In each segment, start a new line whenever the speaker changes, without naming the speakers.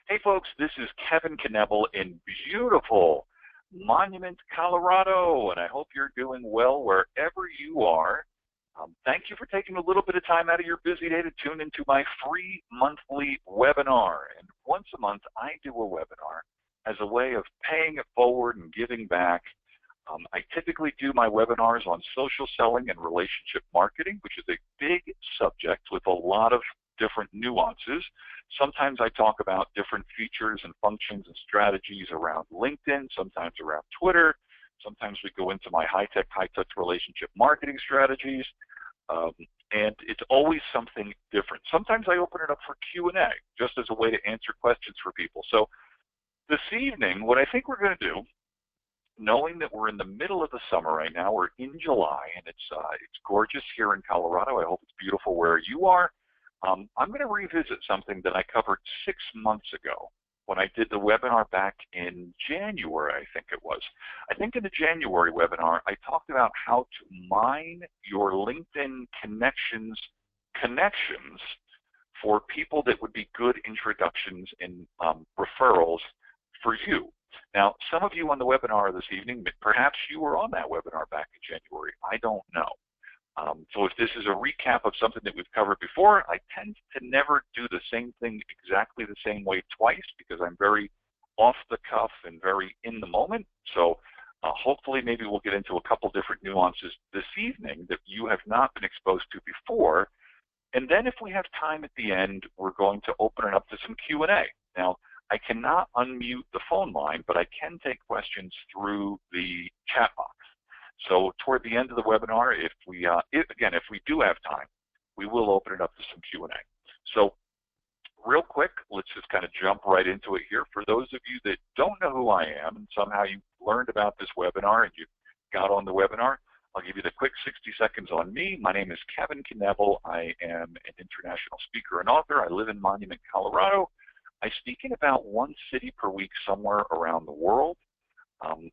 Hey folks, this is Kevin Knebl in beautiful Monument, Colorado, and I hope you're doing well wherever you are. Thank you for taking a little bit of time out of your busy day to tune into my free monthly webinar. And once a month, I do a webinar as a way of paying it forward and giving back. I typically do my webinars on social selling and relationship marketing, which is a big subject with a lot of different nuances. Sometimes I talk about different features and functions and strategies around LinkedIn, sometimes around Twitter. Sometimes we go into my high-tech, high-touch relationship marketing strategies, and it's always something different. Sometimes I open it up for Q&A, just as a way to answer questions for people. So this evening, what I think we're going to do, knowing that we're in the middle of the summer right now, we're in July, and it's gorgeous here in Colorado. I hope it's beautiful where you are. I'm going to revisit something that I covered 6 months ago when I did the webinar back in January, I think it was. I think in the January webinar, I talked about how to mine your LinkedIn connections for people that would be good introductions and referrals for you. Now, some of you on the webinar this evening, perhaps you were on that webinar back in January. I don't know. So if this is a recap of something that we've covered before, I tend to never do the same thing exactly the same way twice because I'm very off the cuff and very in the moment. So hopefully maybe we'll get into a couple different nuances this evening that you have not been exposed to before. And then if we have time at the end, we're going to open it up to some Q&A. Now, I cannot unmute the phone line, but I can take questions through the chat box. So toward the end of the webinar, if we do have time, we will open it up to some Q&A. So real quick, let's just kind of jump right into it here. For those of you that don't know who I am and somehow you learned about this webinar and you got on the webinar, I'll give you the quick 60 seconds on me. My name is Kevin Knebl. I am an international speaker and author. I live in Monument, Colorado. I speak in about one city per week somewhere around the world.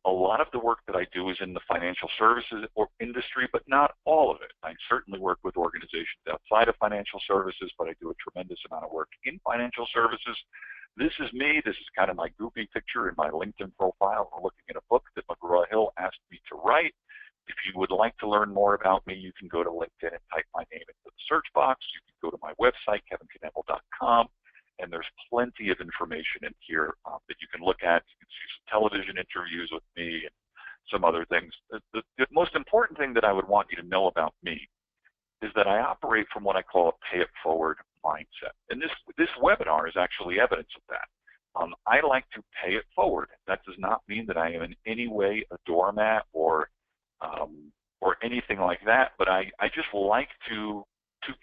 A lot of the work that I do is in the financial services industry, but not all of it. I certainly work with organizations outside of financial services, but I do a tremendous amount of work in financial services. This is me. This is kind of my goofy picture in my LinkedIn profile. We're looking at a book that McGraw-Hill asked me to write. If you would like to learn more about me, you can go to LinkedIn and type my name into the search box. You can go to my website, kevinknebl.com. And there's plenty of information in here that you can look at. You can see some television interviews with me and some other things. The most important thing that I would want you to know about me is that I operate from what I call a pay-it-forward mindset. And this webinar is actually evidence of that. I like to pay it forward. That does not mean that I am in any way a doormat or anything like that, but I just like to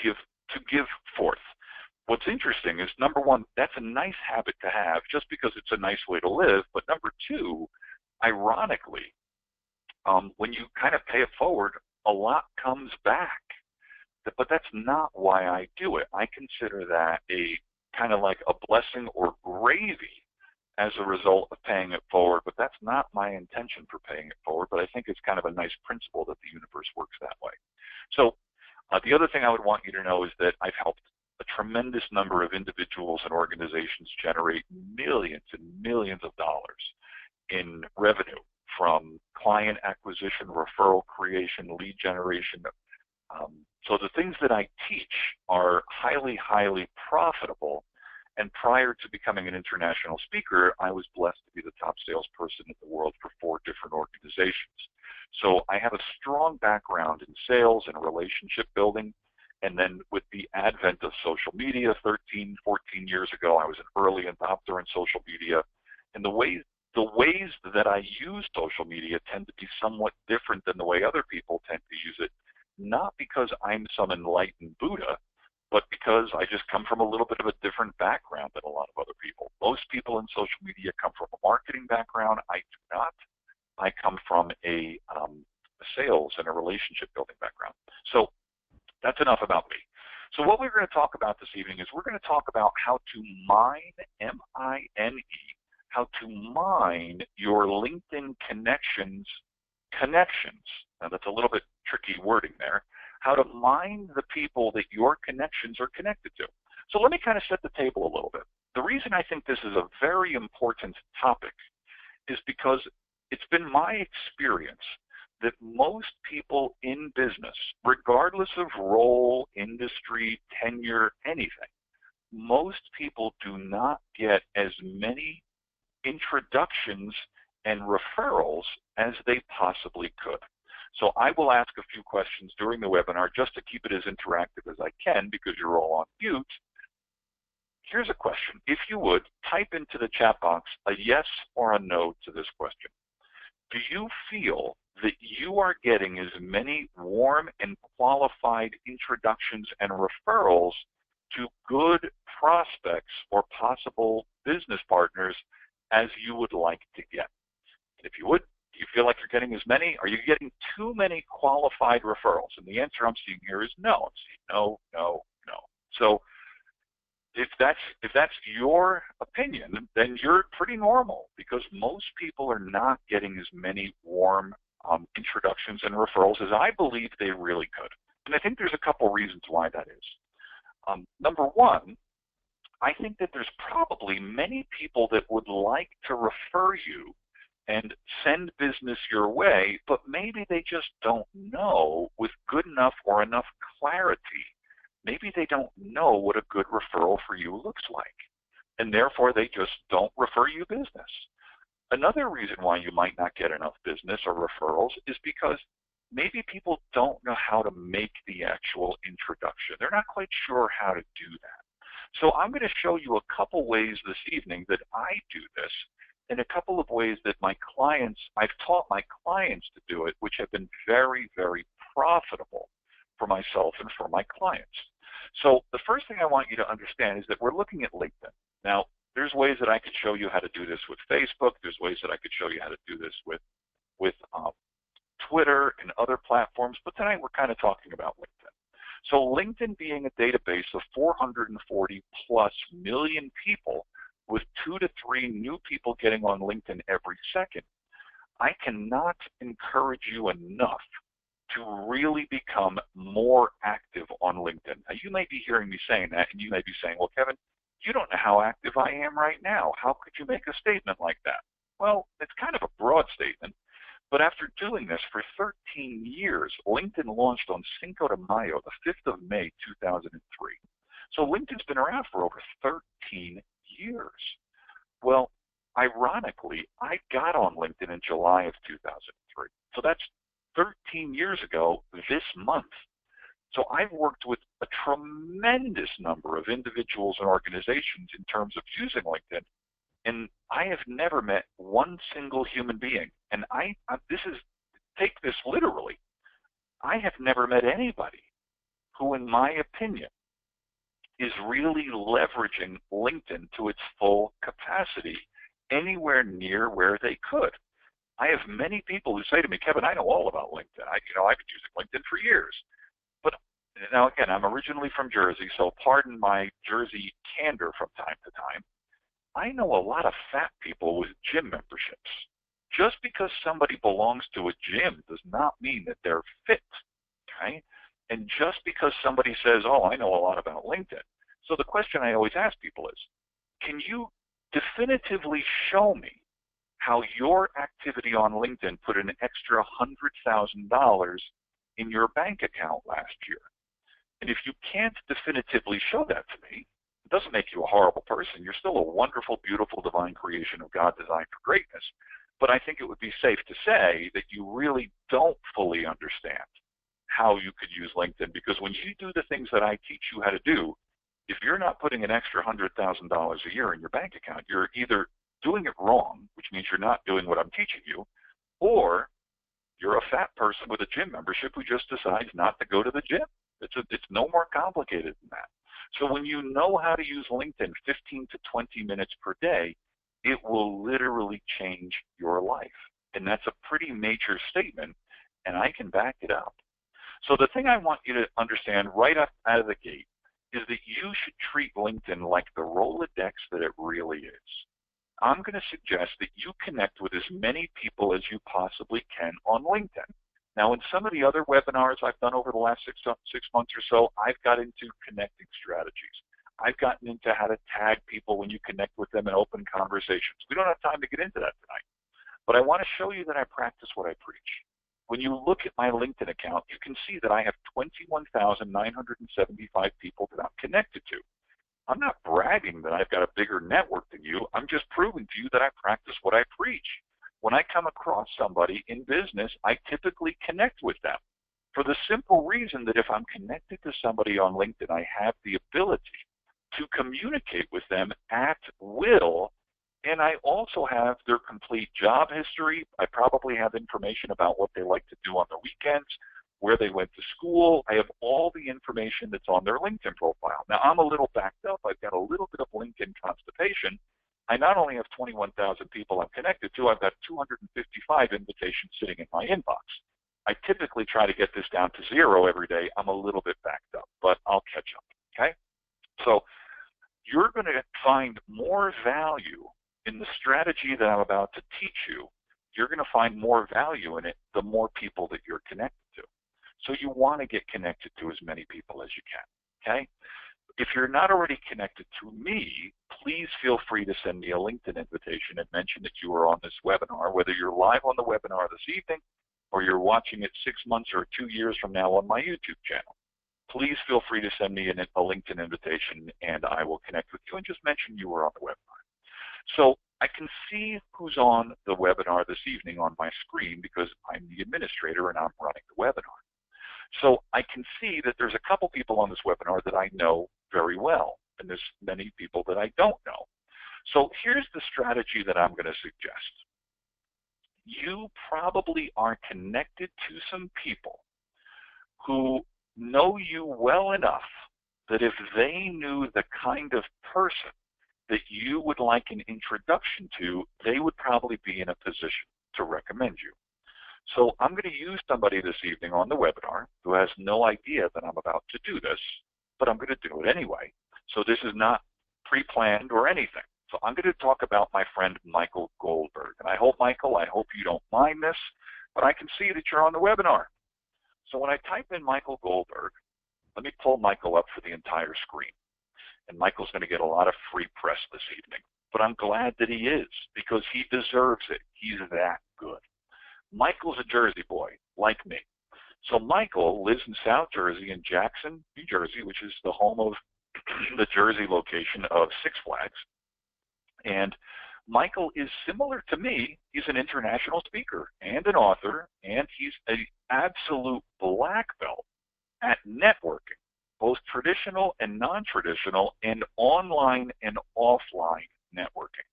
give forth. What's interesting is, number one, that's a nice habit to have just because it's a nice way to live. But number two, ironically, when you kind of pay it forward, a lot comes back. But that's not why I do it. I consider that a kind of like a blessing or gravy as a result of paying it forward. But that's not my intention for paying it forward. But I think it's kind of a nice principle that the universe works that way. So the other thing I would want you to know is that I've helped a tremendous number of individuals and organizations generate millions and millions of dollars in revenue from client acquisition, referral creation, lead generation. So the things that I teach are highly, highly profitable. And prior to becoming an international speaker, I was blessed to be the top salesperson in the world for 4 different organizations. So I have a strong background in sales and relationship building. And then with the advent of social media 13, 14 years ago, I was an early adopter in social media. And the ways that I use social media tend to be somewhat different than the way other people tend to use it, not because I'm some enlightened Buddha, but because I just come from a little bit of a different background than a lot of other people. Most people in social media come from a marketing background. I do not. I come from a sales and a relationship building background. So that's enough about me. So what we're going to talk about this evening is we're going to talk about how to mine, M-I-N-E, how to mine your LinkedIn connections. Now that's a little bit tricky wording there. How to mine the people that your connections are connected to. So let me kind of set the table a little bit. the reason I think this is a very important topic is because it's been my experience that most people in business, regardless of role, industry, tenure, anything, most people do not get as many introductions and referrals as they possibly could. So I will ask a few questions during the webinar just to keep it as interactive as I can because you're all on mute. Here's a question. If you would, type into the chat box a yes or a no to this question. Do you feel that you are getting as many warm and qualified introductions and referrals to good prospects or possible business partners as you would like to get? If you would, do you feel like you're getting as many? Are you getting too many qualified referrals? And the answer I'm seeing here is no. I'm seeing no, no, no. So if that's your opinion, then you're pretty normal because most people are not getting as many warm introductions and referrals as I believe they really could. And I think there's a couple reasons why that is. Number one, I think that there's probably many people that would like to refer you and send business your way, but maybe they just don't know with good enough or enough clarity. Maybe they don't know what a good referral for you looks like, and therefore they just don't refer you business. Another reason why you might not get enough business or referrals is because maybe people don't know how to make the actual introduction. They're not quite sure how to do that. So I'm going to show you a couple ways this evening that I do this, and a couple of ways that I've taught my clients to do it, which have been very, very profitable for myself and for my clients. So the first thing I want you to understand is that we're looking at LinkedIn. Now, there's ways that I could show you how to do this with Facebook. There's ways that I could show you how to do this with Twitter and other platforms, but tonight we're kind of talking about LinkedIn. So LinkedIn being a database of 440 plus million people with 2 to 3 new people getting on LinkedIn every second, I cannot encourage you enough to really become more active on LinkedIn. Now, you may be hearing me saying that, and you may be saying, well, Kevin, you don't know how active I am right now. How could you make a statement like that? Well, it's kind of a broad statement, but after doing this for 13 years, LinkedIn launched on Cinco de Mayo, the 5th of May, 2003. So LinkedIn's been around for over 13 years. Well, ironically, I got on LinkedIn in July of 2003. So that's 13 years ago this month. So I've worked with a tremendous number of individuals and organizations in terms of using LinkedIn, and I have never met one single human being. And take this literally. I have never met anybody who, in my opinion, is really leveraging LinkedIn to its full capacity anywhere near where they could. I have many people who say to me, Kevin, I know all about LinkedIn. I've been using LinkedIn for years. But now again, I'm originally from Jersey, so pardon my Jersey candor from time to time. I know a lot of fat people with gym memberships. Just because somebody belongs to a gym does not mean that they're fit, okay? And just because somebody says, oh, I know a lot about LinkedIn. So the question I always ask people is, can you definitively show me how your activity on LinkedIn put an extra $100,000 in your bank account last year? And if you can't definitively show that to me, it doesn't make you a horrible person. You're still a wonderful, beautiful, divine creation of God designed for greatness. But I think it would be safe to say that you really don't fully understand how you could use LinkedIn, because when you do the things that I teach you how to do, if you're not putting an extra $100,000 a year in your bank account, you're either doing it wrong, which means you're not doing what I'm teaching you, or you're a fat person with a gym membership who just decides not to go to the gym. It's no more complicated than that. So when you know how to use LinkedIn 15 to 20 minutes per day, it will literally change your life. And that's a pretty major statement, and I can back it up. So the thing I want you to understand right up out of the gate is that you should treat LinkedIn like the Rolodex that it really is. I'm going to suggest that you connect with as many people as you possibly can on LinkedIn. Now, in some of the other webinars I've done over the last six months or so, I've got into connecting strategies. I've gotten into how to tag people when you connect with them in open conversations. We don't have time to get into that tonight. But I want to show you that I practice what I preach. When you look at my LinkedIn account, you can see that I have 21,975 people that I'm connected to. I'm not bragging that I've got a bigger network than you. I'm just proving to you that I practice what I preach. When I come across somebody in business, I typically connect with them for the simple reason that if I'm connected to somebody on LinkedIn, I have the ability to communicate with them at will, and I also have their complete job history. I probably have information about what they like to do on the weekends, where they went to school. I have all the information that's on their LinkedIn profile. Now, I'm a little backed up. I've got a little bit of LinkedIn constipation. I not only have 21,000 people I'm connected to, I've got 255 invitations sitting in my inbox. I typically try to get this down to 0 every day. I'm a little bit backed up, but I'll catch up, okay? So you're going to find more value in the strategy that I'm about to teach you. You're going to find more value in it the more people that you're connected to. So you want to get connected to as many people as you can, okay? If you're not already connected to me, please feel free to send me a LinkedIn invitation and mention that you are on this webinar, whether you're live on the webinar this evening or you're watching it 6 months or 2 years from now on my YouTube channel. Please feel free to send me a LinkedIn invitation and I will connect with you and just mention you were on the webinar. So I can see who's on the webinar this evening on my screen because I'm the administrator and I'm running the webinar. So I can see that there's a couple people on this webinar that I know very well, and there's many people that I don't know. So here's the strategy that I'm going to suggest. You probably are connected to some people who know you well enough that if they knew the kind of person that you would like an introduction to, they would probably be in a position to recommend you. So I'm going to use somebody this evening on the webinar who has no idea that I'm about to do this, but I'm going to do it anyway. So this is not pre-planned or anything. So I'm going to talk about my friend Michael Goldberg. And I hope, Michael, I hope you don't mind this, but I can see that you're on the webinar. So when I type in Michael Goldberg, let me pull Michael up for the entire screen. And Michael's going to get a lot of free press this evening. But I'm glad that he is, because he deserves it. He's that good. Michael's a Jersey boy, like me. So Michael lives in South Jersey in Jackson, New Jersey, which is the home of the Jersey location of Six Flags. And Michael is similar to me. He's an international speaker and an author, and he's an absolute black belt at networking, both traditional and non-traditional, and online and offline networking.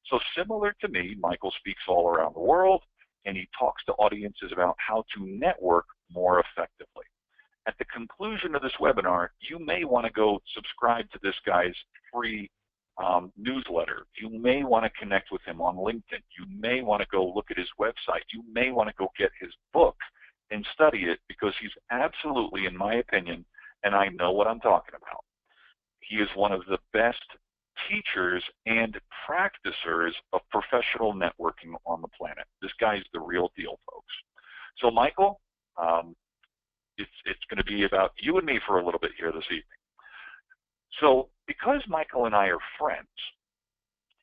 So similar to me, Michael speaks all around the world, and he talks to audiences about how to network more effectively. At the conclusion of this webinar, you may want to go subscribe to this guy's free newsletter. You may want to connect with him on LinkedIn. You may want to go look at his website. You may want to go get his book and study it, because he's absolutely, in my opinion, and I know what I'm talking about, he is one of the best teachers and practicers of professional networking on the planet. This guy's the real deal, folks. So Michael, it's going to be about you and me for a little bit here this evening. So because Michael and I are friends,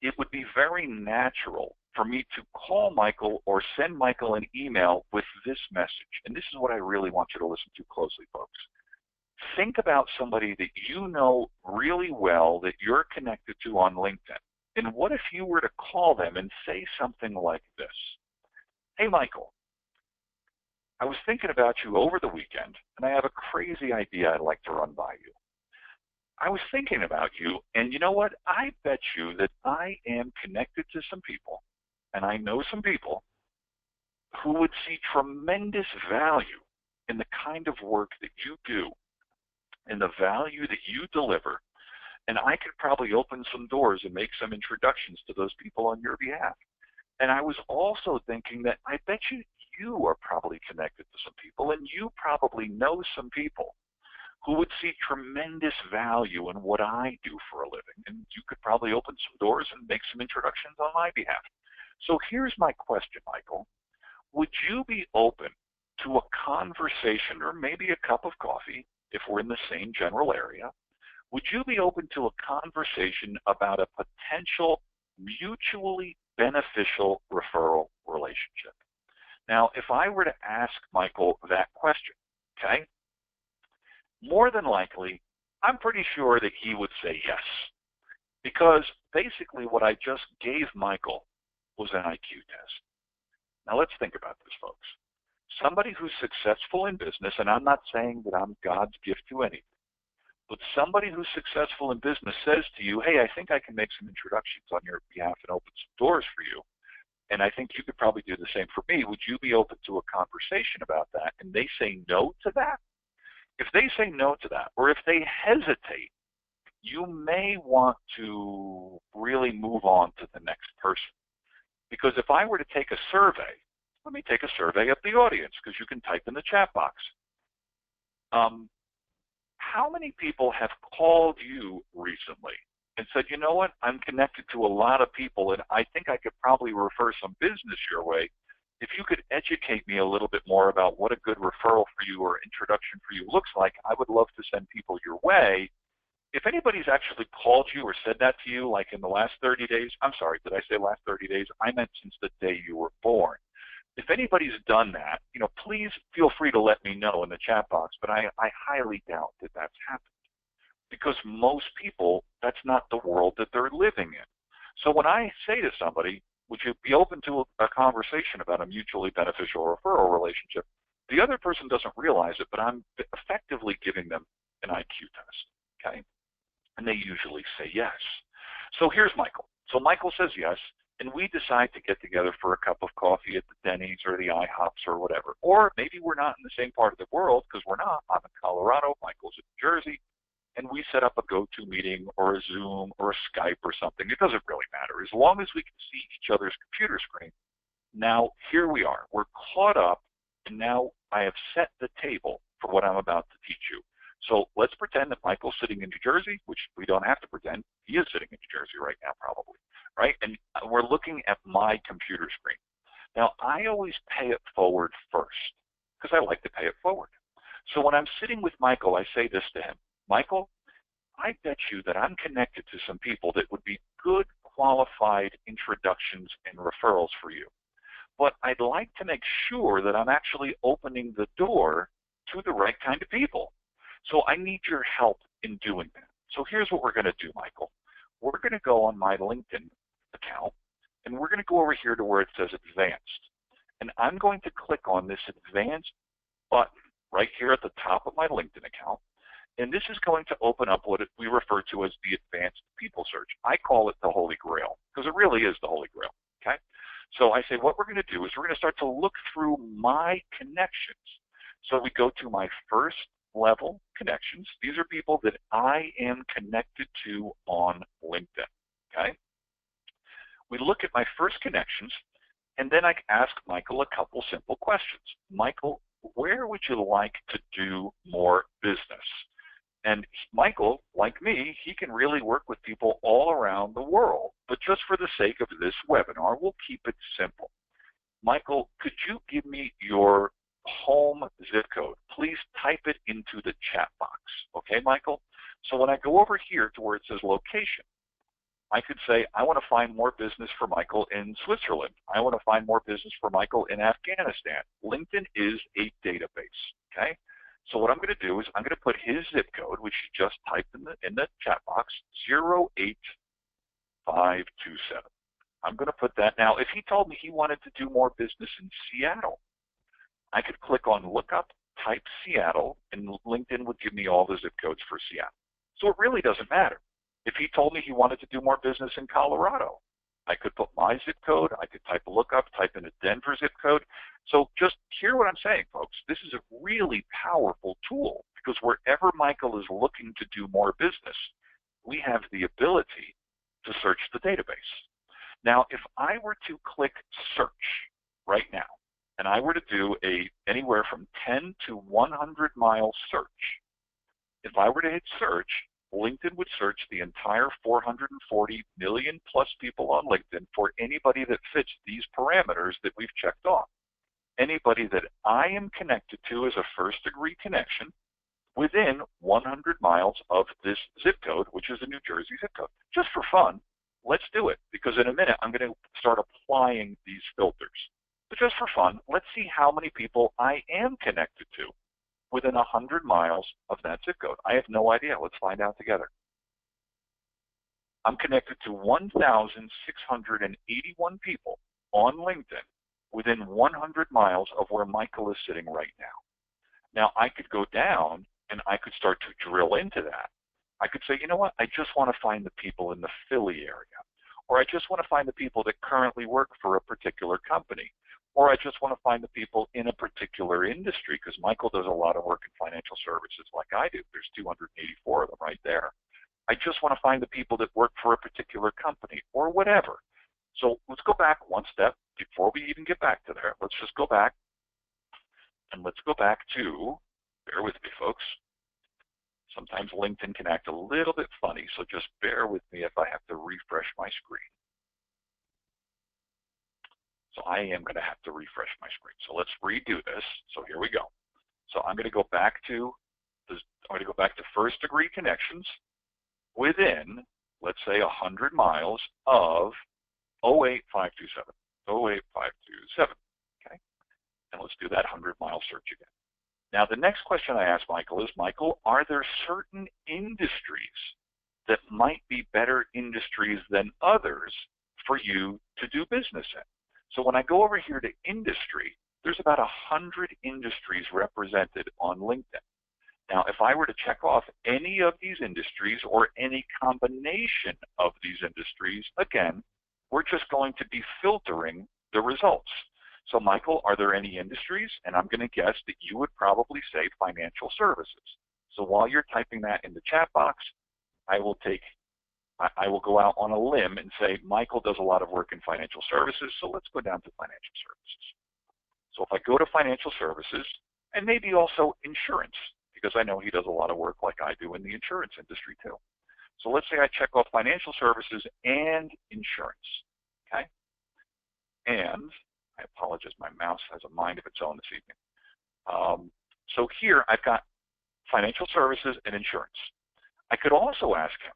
it would be very natural for me to call Michael or send Michael an email with this message. And this is what I really want you to listen to closely, folks. Think about somebody that you know really well that you're connected to on LinkedIn. And what if you were to call them and say something like this? Hey, Michael, I was thinking about you over the weekend, and I have a crazy idea I'd like to run by you. I was thinking about you, and you know what? I bet you that I am connected to some people, and I know some people who would see tremendous value in the kind of work that you do and the value that you deliver, and I could probably open some doors and make some introductions to those people on your behalf. And I was also thinking that I bet you are probably connected to some people, and you probably know some people who would see tremendous value in what I do for a living, and you could probably open some doors and make some introductions on my behalf. So here's my question, Michael. Would you be open to a conversation, or maybe a cup of coffee, if we're in the same general area, Would you be open to a conversation about a potential mutually beneficial referral relationship? Now, if I were to ask Michael that question, okay, more than likely, I'm pretty sure that he would say yes. Because basically what I just gave Michael was an IQ test. Now let's think about this, folks. Somebody who's successful in business, and I'm not saying that I'm God's gift to anything, but somebody who's successful in business says to you, hey, I think I can make some introductions on your behalf and open some doors for you. And I think you could probably do the same for me. Would you be open to a conversation about that? And they say no to that? If they say no to that, or if they hesitate, you may want to really move on to the next person. Because if I were to take a survey, let me take a survey of the audience, because you can type in the chat box. How many people have called you recently and said, you know what, I'm connected to a lot of people, and I think I could probably refer some business your way. If you could educate me a little bit more about what a good referral for you or introduction for you looks like, I would love to send people your way. If anybody's actually called you or said that to you, like in the last 30 days, I'm sorry, did I say last 30 days? I meant since the day you were born. If anybody's done that, please feel free to let me know in the chat box, but I highly doubt that that's happened. Because most people, that's not the world that they're living in. So when I say to somebody, would you be open to a conversation about a mutually beneficial referral relationship, the other person doesn't realize it, but I'm effectively giving them an IQ test, okay? And they usually say yes. So here's Michael. So Michael says yes, and we decide to get together for a cup of coffee at the Denny's or the IHOPs or whatever. Or maybe we're not in the same part of the world, because we're not. I'm in Colorado, Michael's in New Jersey, and we set up a go-to meeting or a Zoom or a Skype or something. It doesn't really matter. As long as we can see each other's computer screen. Now, here we are. We're caught up, and now I have set the table for what I'm about to teach you. So let's pretend that Michael's sitting in New Jersey, which we don't have to pretend. He is sitting in New Jersey right now, probably, right? And we're looking at my computer screen. Now, I always pay it forward first, because I like to pay it forward. So when I'm sitting with Michael, I say this to him. Michael, I bet you that I'm connected to some people that would be good, qualified introductions and referrals for you. But I'd like to make sure that I'm actually opening the door to the right kind of people. So I need your help in doing that. So here's what we're going to do, Michael. We're going to go on my LinkedIn account, and we're going to go over here to where it says Advanced. And I'm going to click on this Advanced button right here at the top of my LinkedIn account. And this is going to open up what we refer to as the Advanced People Search. I call it the Holy Grail, because it really is the Holy Grail, okay? So I say what we're going to do is we're going to start to look through my connections. So we go to my first level connections. These are people that I am connected to on LinkedIn, okay? We look at my first connections, and then I ask Michael a couple simple questions. Michael, where would you like to do more business? And Michael, like me, he can really work with people all around the world. But just for the sake of this webinar, we'll keep it simple. Michael, could you give me your home zip code? Please type it into the chat box. Okay, Michael? So when I go over here to where it says location, I could say, I want to find more business for Michael in Switzerland. I want to find more business for Michael in Afghanistan. LinkedIn is a database, okay? So what I'm going to do is I'm going to put his zip code, which he just typed in the chat box, 08527. I'm going to put that. Now, if he told me he wanted to do more business in Seattle, I could click on look up, type Seattle, and LinkedIn would give me all the zip codes for Seattle. So it really doesn't matter. If he told me he wanted to do more business in Colorado, I could put my zip code, I could type a lookup, type in a Denver zip code. So just hear what I'm saying, folks. This is a really powerful tool because wherever Michael is looking to do more business, we have the ability to search the database. Now, if I were to click search right now, and I were to do anywhere from 10 to 100 mile search, if I were to hit search, LinkedIn would search the entire 440 million plus people on LinkedIn for anybody that fits these parameters that we've checked off. Anybody that I am connected to as a first degree connection within 100 miles of this zip code, which is a New Jersey zip code. Just for fun, let's do it, because in a minute I'm going to start applying these filters. But just for fun, let's see how many people I am connected to within 100 miles of that zip code. I have no idea. Let's find out together. I'm connected to 1,681 people on LinkedIn within 100 miles of where Michael is sitting right now. Now, I could go down and I could start to drill into that. I could say, you know what, I just want to find the people in the Philly area, or I just want to find the people that currently work for a particular company, or I just want to find the people in a particular industry, because Michael does a lot of work in financial services like I do. There's 284 of them right there. I just want to find the people that work for a particular company, or whatever. So let's go back one step before we even get back to there. Let's just go back, and let's go back to, bear with me, folks. Sometimes LinkedIn can act a little bit funny, so just bear with me if I have to refresh my screen. So I am going to have to refresh my screen. So let's redo this. So here we go. So I'm going to go back to first degree connections within, let's say, 100 miles of 08527. 08527. Okay? And let's do that 100-mile search again. Now, the next question I asked Michael is, Michael, are there certain industries that might be better industries than others for you to do business in? So when I go over here to industry, there's about 100 industries represented on LinkedIn. Now, if I were to check off any of these industries or any combination of these industries, again, we're just going to be filtering the results. So, Michael, are there any industries? And I'm going to guess that you would probably say financial services. So while you're typing that in the chat box, I will go out on a limb and say, Michael does a lot of work in financial services, so let's go down to financial services. So if I go to financial services, and maybe also insurance, because I know he does a lot of work like I do in the insurance industry too. So let's say I check off financial services and insurance, okay? And I apologize, my mouse has a mind of its own this evening. So here I've got financial services and insurance. I could also ask him,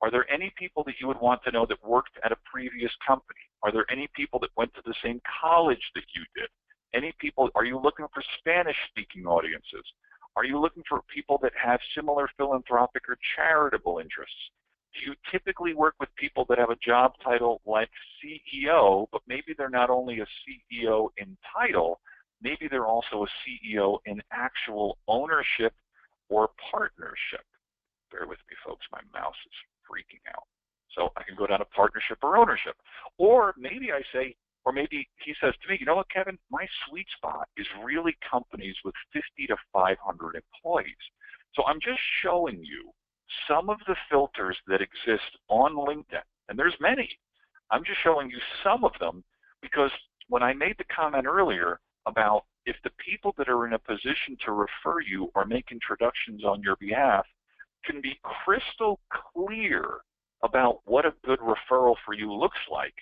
are there any people that you would want to know that worked at a previous company? Are there any people that went to the same college that you did? Any people, are you looking for Spanish-speaking audiences? Are you looking for people that have similar philanthropic or charitable interests? Do you typically work with people that have a job title like CEO, but maybe they're not only a CEO in title, maybe they're also a CEO in actual ownership or partnership? Bear with me, folks, my mouse is freaking out. So I can go down to partnership or ownership. Or maybe I say, or maybe he says to me, you know what, Kevin, my sweet spot is really companies with 50 to 500 employees. So I'm just showing you some of the filters that exist on LinkedIn. And there's many. I'm just showing you some of them because when I made the comment earlier about if the people that are in a position to refer you or make introductions on your behalf can be crystal clear about what a good referral for you looks like,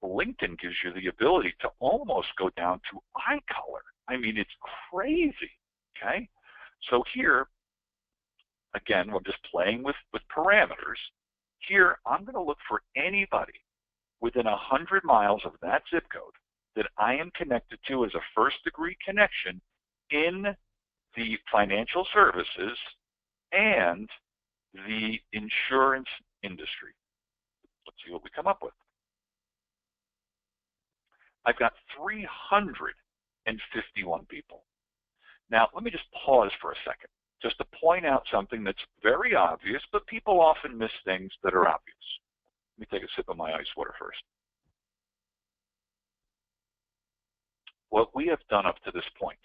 LinkedIn gives you the ability to almost go down to eye color. I mean, it's crazy, okay? So here, again, we're just playing with parameters. Here, I'm going to look for anybody within 100 miles of that zip code that I am connected to as a first-degree connection in the financial services and the insurance industry. Let's see what we come up with. I've got 351 people. Now, let me just pause for a second, just to point out something that's very obvious, but people often miss things that are obvious. Let me take a sip of my ice water first. What we have done up to this point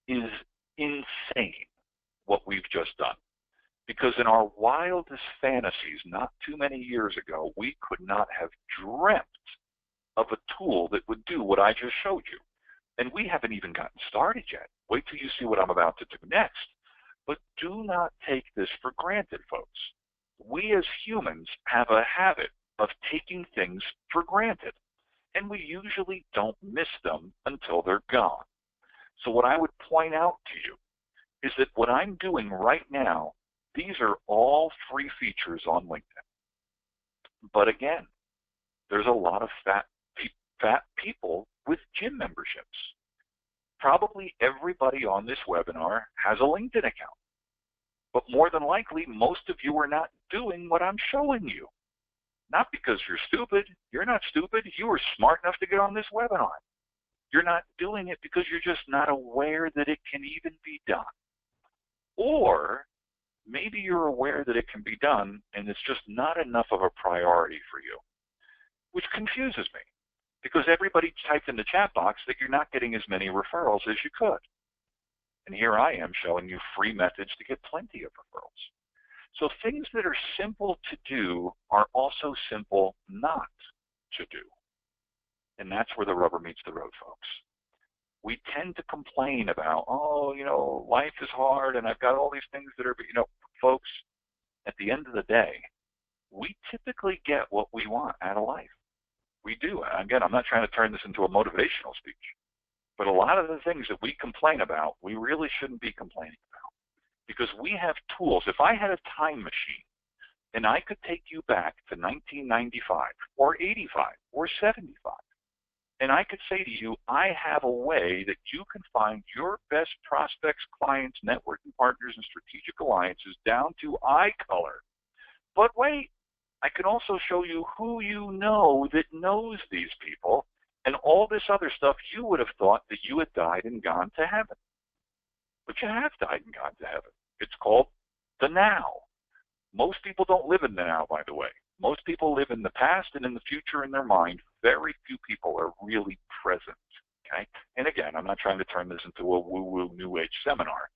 is insane, what we've just done. Because in our wildest fantasies, not too many years ago, we could not have dreamt of a tool that would do what I just showed you. And we haven't even gotten started yet. Wait till you see what I'm about to do next. But do not take this for granted, folks. We as humans have a habit of taking things for granted. And we usually don't miss them until they're gone. So what I would point out to you is that what I'm doing right now, these are all free features on LinkedIn. But again, there's a lot of fat people with gym memberships. Probably everybody on this webinar has a LinkedIn account. But more than likely, most of you are not doing what I'm showing you. Not because you're stupid. You're not stupid. You were smart enough to get on this webinar. You're not doing it because you're just not aware that it can even be done. Or maybe you're aware that it can be done and it's just not enough of a priority for you, which confuses me because everybody typed in the chat box that you're not getting as many referrals as you could. And here I am showing you free methods to get plenty of referrals. So things that are simple to do are also simple not to do. And that's where the rubber meets the road, folks. We tend to complain about, oh, you know, life is hard and I've got all these things that are, you know, folks, at the end of the day, we typically get what we want out of life. We do. Again, I'm not trying to turn this into a motivational speech, but a lot of the things that we complain about, we really shouldn't be complaining about because we have tools. If I had a time machine and I could take you back to 1995 or 85 or 75, and I could say to you, I have a way that you can find your best prospects, clients, networking partners, and strategic alliances down to eye color. But wait, I can also show you who you know that knows these people and all this other stuff you would have thought that you had died and gone to heaven. But you have died and gone to heaven. It's called the now. Most people don't live in the now, by the way. Most people live in the past and in the future in their mind. Very few people are really present, okay? And again, I'm not trying to turn this into a woo-woo new age seminar,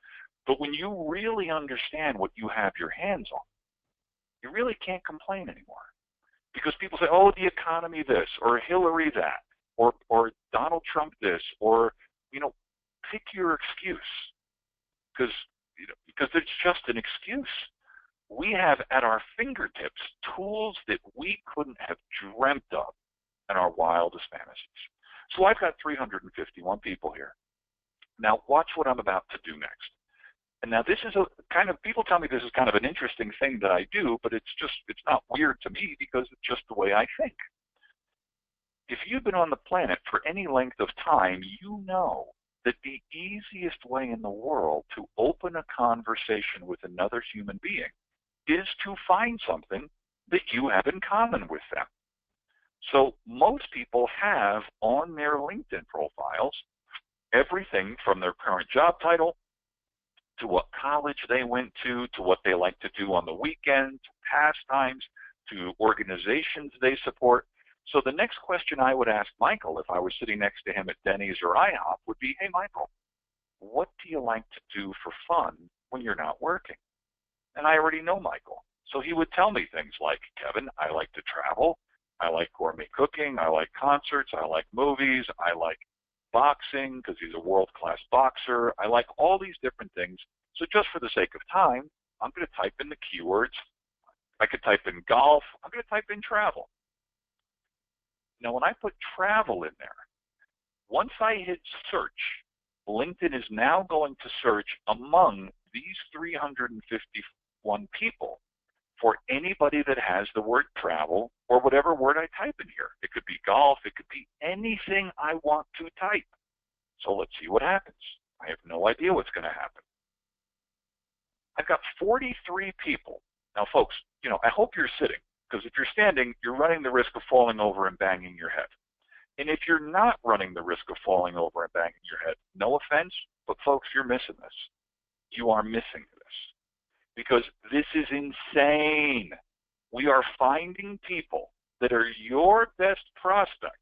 but when you really understand what you have your hands on, you really can't complain anymore. Because people say, oh, the economy this, or Hillary that, or Donald Trump this, or, you know, pick your excuse. Because it's just an excuse. We have at our fingertips tools that we couldn't have dreamt of in our wildest fantasies. So I've got 351 people here. Now watch what I'm about to do next. And now this is a kind of, people tell me this is kind of an interesting thing that I do, but it's not weird to me because it's just the way I think. If you've been on the planet for any length of time, you know that the easiest way in the world to open a conversation with another human being is to find something that you have in common with them. So most people have on their LinkedIn profiles everything from their current job title to what college they went to what they like to do on the weekend, to pastimes, to organizations they support. So the next question I would ask Michael if I was sitting next to him at Denny's or IHOP would be, hey, Michael, what do you like to do for fun when you're not working? And I already know Michael. So he would tell me things like, Kevin, I like to travel. I like gourmet cooking. I like concerts. I like movies. I like boxing because he's a world-class boxer. I like all these different things. So just for the sake of time, I'm going to type in the keywords. I could type in golf. I'm going to type in travel. Now, when I put travel in there, once I hit search, LinkedIn is now going to search among these 351 people for anybody that has the word travel or whatever word I type in here. It could be golf. It could be anything I want to type. So let's see what happens. I have no idea what's going to happen. I've got 43 people. Now, folks, you know, I hope you're sitting, because if you're standing, you're running the risk of falling over and banging your head. And if you're not running the risk of falling over and banging your head, no offense, but folks, you're missing this. You are missing this. Because this is insane. We are finding people that are your best prospects,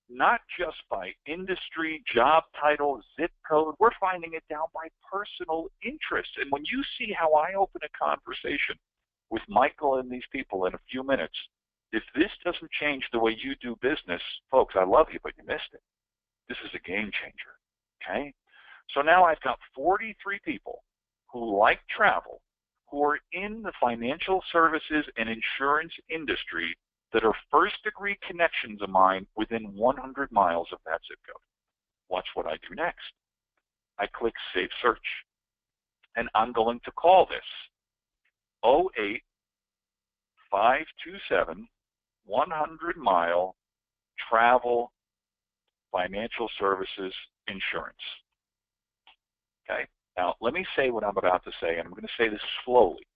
not just by industry, job title, zip code. We're finding it down by personal interest. And when you see how I open a conversation with Michael and these people in a few minutes, if this doesn't change the way you do business, folks, I love you, but you missed it. This is a game changer, okay? So now I've got 43 people who like travel, who are in the financial services and insurance industry that are first-degree connections of mine within 100 miles of that zip code. Watch what I do next. I click Save Search. and I'm going to call this 08527 100-mile travel financial services insurance. Okay? Now, let me say what I'm about to say, and I'm going to say this slowly.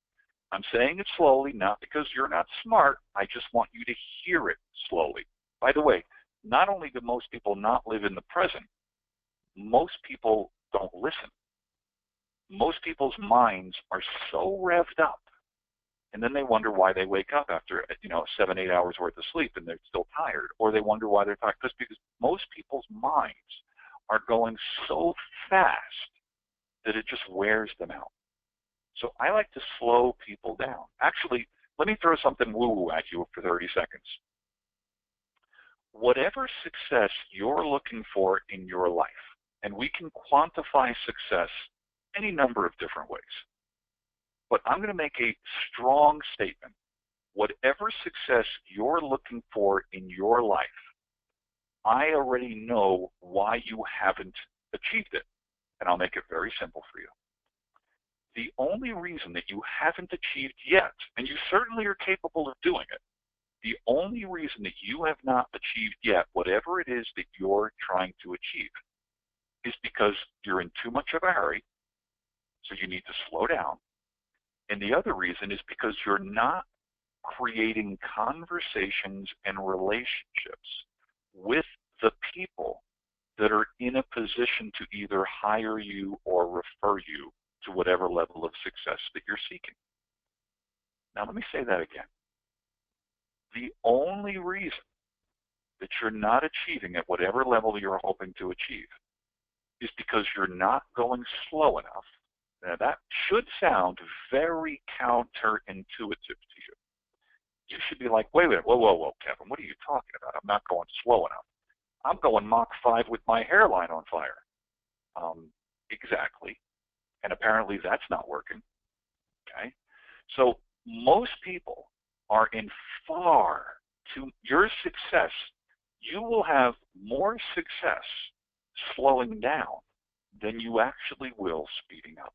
I'm saying it slowly, not because you're not smart. I just want you to hear it slowly. By the way, not only do most people not live in the present, most people don't listen. Most people's minds are so revved up, and then they wonder why they wake up after 7, 8 hours worth of sleep and they're still tired, or they wonder why they're tired. Because most people's minds are going so fast that it just wears them out. So I like to slow people down. Actually, let me throw something woo-woo at you for 30 seconds. Whatever success you're looking for in your life, and we can quantify success any number of different ways, but I'm going to make a strong statement. Whatever success you're looking for in your life, I already know why you haven't achieved it, and I'll make it very simple for you. The only reason that you haven't achieved yet, and you certainly are capable of doing it, the only reason that you have not achieved yet, whatever it is that you're trying to achieve, is because you're in too much of a hurry, so you need to slow down. And the other reason is because you're not creating conversations and relationships with the people that are in a position to either hire you or refer you to whatever level of success that you're seeking. Now, let me say that again. The only reason that you're not achieving at whatever level you're hoping to achieve is because you're not going slow enough. Now, that should sound very counterintuitive to you. You should be like, wait a minute, whoa, Kevin, what are you talking about? I'm not going slow enough. I'm going Mach 5 with my hairline on fire. Exactly. And apparently that's not working. Okay? So most people are in far too, your success, you will have more success slowing down than you actually will speeding up.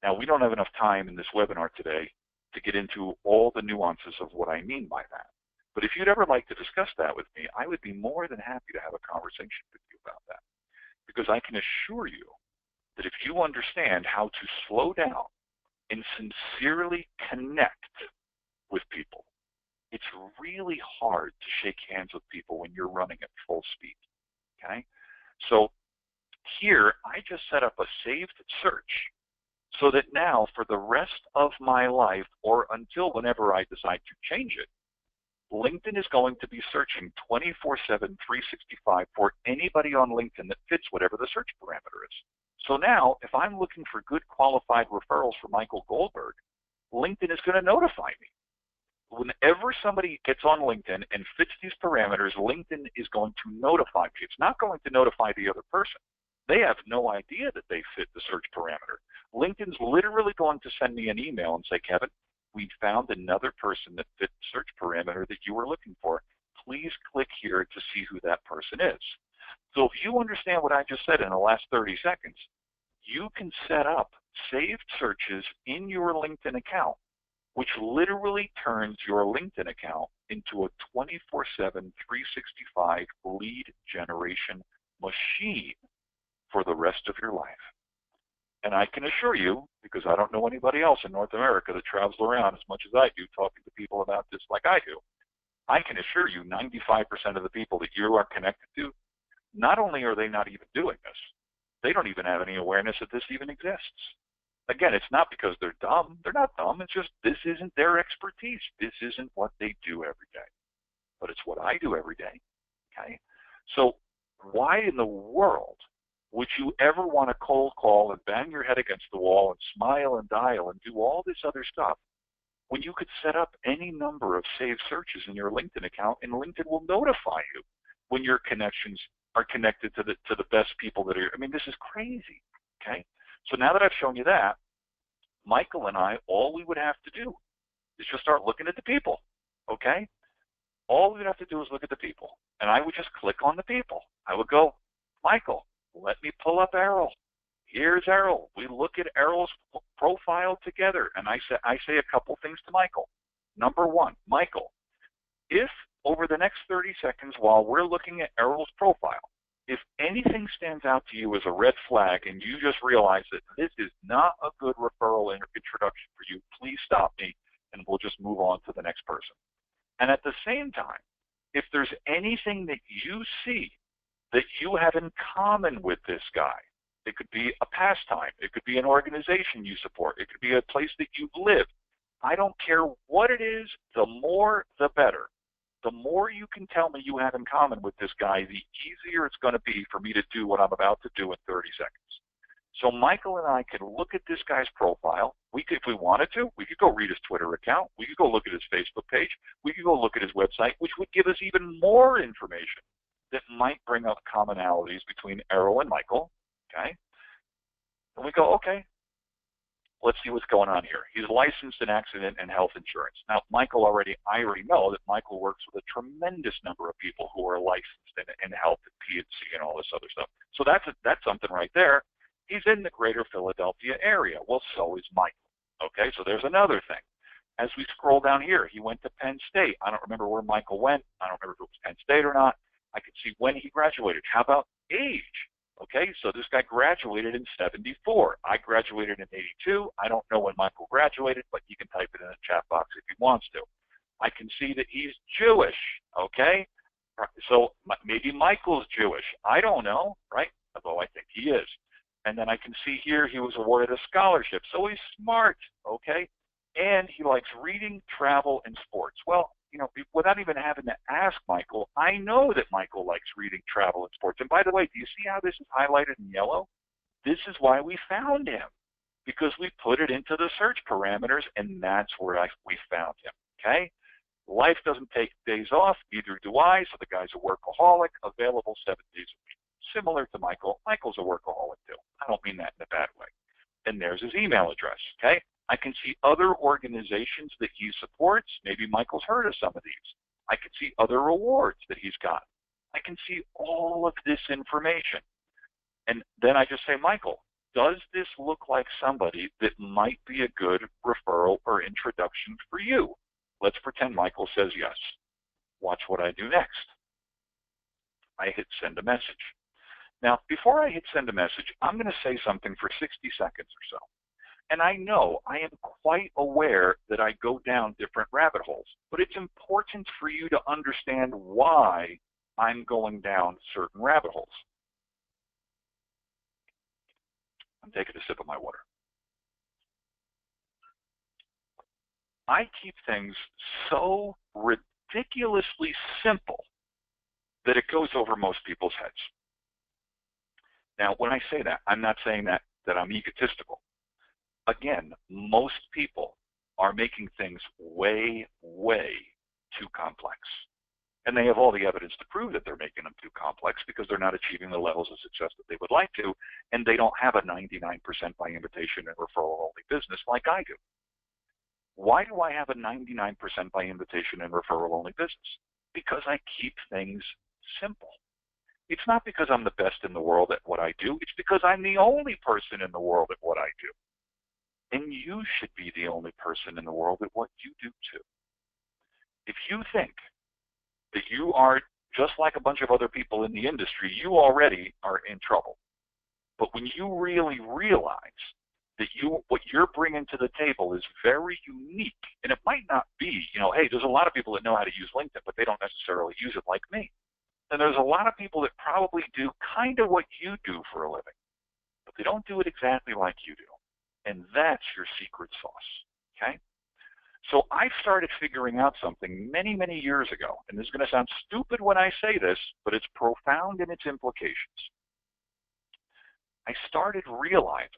Now, we don't have enough time in this webinar today to get into all the nuances of what I mean by that. But if you'd ever like to discuss that with me, I would be more than happy to have a conversation with you about that. Because I can assure you that if you understand how to slow down and sincerely connect with people, it's really hard to shake hands with people when you're running at full speed. Okay? So here, I just set up a saved search so that now for the rest of my life, or until whenever I decide to change it, LinkedIn is going to be searching 24/7, 365 for anybody on LinkedIn that fits whatever the search parameter is. So now, if I'm looking for good qualified referrals for Michael Goldberg, LinkedIn is going to notify me. Whenever somebody gets on LinkedIn and fits these parameters, LinkedIn is going to notify me. It's not going to notify the other person. They have no idea that they fit the search parameter. LinkedIn's literally going to send me an email and say, Kevin, we found another person that fit the search parameter that you were looking for. Please click here to see who that person is. So if you understand what I just said in the last 30 seconds, you can set up saved searches in your LinkedIn account, which literally turns your LinkedIn account into a 24/7, 365 lead generation machine for the rest of your life. And I can assure you, because I don't know anybody else in North America that travels around as much as I do talking to people about this like I do, I can assure you 95% of the people that you are connected to, not only are they not even doing this, they don't even have any awareness that this even exists. Again, it's not because they're dumb. They're not dumb. It's just this isn't their expertise. This isn't what they do every day. But it's what I do every day. Okay? So why in the world would you ever want to cold call and bang your head against the wall and smile and dial and do all this other stuff when you could set up any number of saved searches in your LinkedIn account, and LinkedIn will notify you when your connections are connected to the best people that are, I mean, this is crazy, okay? So now that I've shown you that, Michael and I, all we would have to do is just start looking at the people, okay? All we would have to do is look at the people, and I would just click on the people. I would go, Michael, let me pull up Errol. Here's Errol. We look at Errol's profile together, and I say a couple things to Michael. Number one, Michael, if over the next 30 seconds while we're looking at Errol's profile, if anything stands out to you as a red flag and you just realize that this is not a good referral introduction for you, please stop me and we'll just move on to the next person. And at the same time, if there's anything that you see that you have in common with this guy, it could be a pastime, it could be an organization you support, it could be a place that you live. I don't care what it is, the more the better. The more you can tell me you have in common with this guy, the easier it's going to be for me to do what I'm about to do in 30 seconds. So Michael and I can look at this guy's profile. If we wanted to, we could go read his Twitter account. We could go look at his Facebook page. We could go look at his website, which would give us even more information that might bring up commonalities between Errol and Michael. Okay? And we go, okay, let's see what's going on here. He's licensed in accident and health insurance. Now, I already know that Michael works with a tremendous number of people who are licensed in health and P&C and all this other stuff. So that's something right there. He's in the greater Philadelphia area. Well, so is Michael. Okay, so there's another thing. As we scroll down here, he went to Penn State. I don't remember where Michael went. I don't remember if it was Penn State or not. I can see when he graduated. How about age? Okay, so this guy graduated in 74. I graduated in 82. I don't know when Michael graduated, but you can type it in the chat box if he wants to. I can see that he's Jewish, okay? So maybe Michael's Jewish. I don't know, right? Although I think he is. And then I can see here he was awarded a scholarship. So he's smart, okay? And he likes reading, travel, and sports. Well, you know, without even having to ask Michael, I know that Michael likes reading, travel, and sports. And by the way, do you see how this is highlighted in yellow? This is why we found him, because we put it into the search parameters, and that's where we found him, okay? Life doesn't take days off, neither do I, so the guy's a workaholic, available 7 days a week. Similar to Michael, Michael's a workaholic too. I don't mean that in a bad way. And there's his email address, okay? I can see other organizations that he supports. Maybe Michael's heard of some of these. I can see other awards that he's got. I can see all of this information. And then I just say, Michael, does this look like somebody that might be a good referral or introduction for you? Let's pretend Michael says yes. Watch what I do next. I hit send a message. Now, before I hit send a message, I'm going to say something for 60 seconds or so. And I know, I am quite aware that I go down different rabbit holes, but it's important for you to understand why I'm going down certain rabbit holes. I'm taking a sip of my water. I keep things so ridiculously simple that it goes over most people's heads. Now, when I say that, I'm not saying that I'm egotistical. Again, most people are making things way, way too complex. And they have all the evidence to prove that they're making them too complex because they're not achieving the levels of success that they would like to, and they don't have a 99% by invitation and referral-only business like I do. Why do I have a 99% by invitation and referral-only business? Because I keep things simple. It's not because I'm the best in the world at what I do. It's because I'm the only person in the world at what I do. And you should be the only person in the world at what you do too. If you think that you are just like a bunch of other people in the industry, you already are in trouble. But when you really realize that what you're bringing to the table is very unique, and it might not be, hey, there's a lot of people that know how to use LinkedIn, but they don't necessarily use it like me. And there's a lot of people that probably do kind of what you do for a living, but they don't do it exactly like you do. And that's your secret sauce, okay? So I started figuring out something many, many years ago, and this is going to sound stupid when I say this, but it's profound in its implications. I started realizing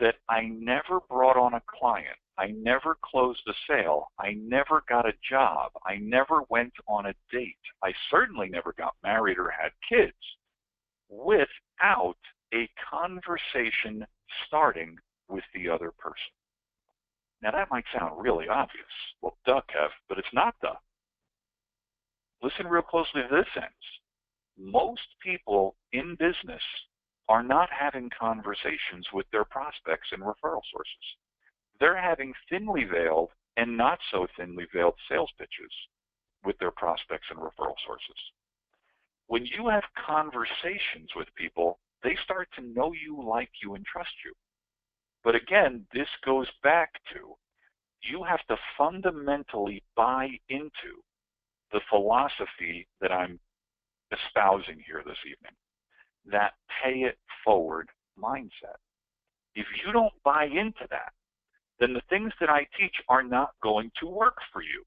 that I never brought on a client, I never closed a sale, I never got a job, I never went on a date, I certainly never got married or had kids without a conversation starting with the other person. Now that might sound really obvious. Well, duh, Kev, but it's not duh. Listen real closely to this sentence. Most people in business are not having conversations with their prospects and referral sources. They're having thinly veiled and not so thinly veiled sales pitches with their prospects and referral sources. When you have conversations with people, they start to know you, like you, and trust you. But again, this goes back to you have to fundamentally buy into the philosophy that I'm espousing here this evening, that pay it forward mindset. If you don't buy into that, then the things that I teach are not going to work for you.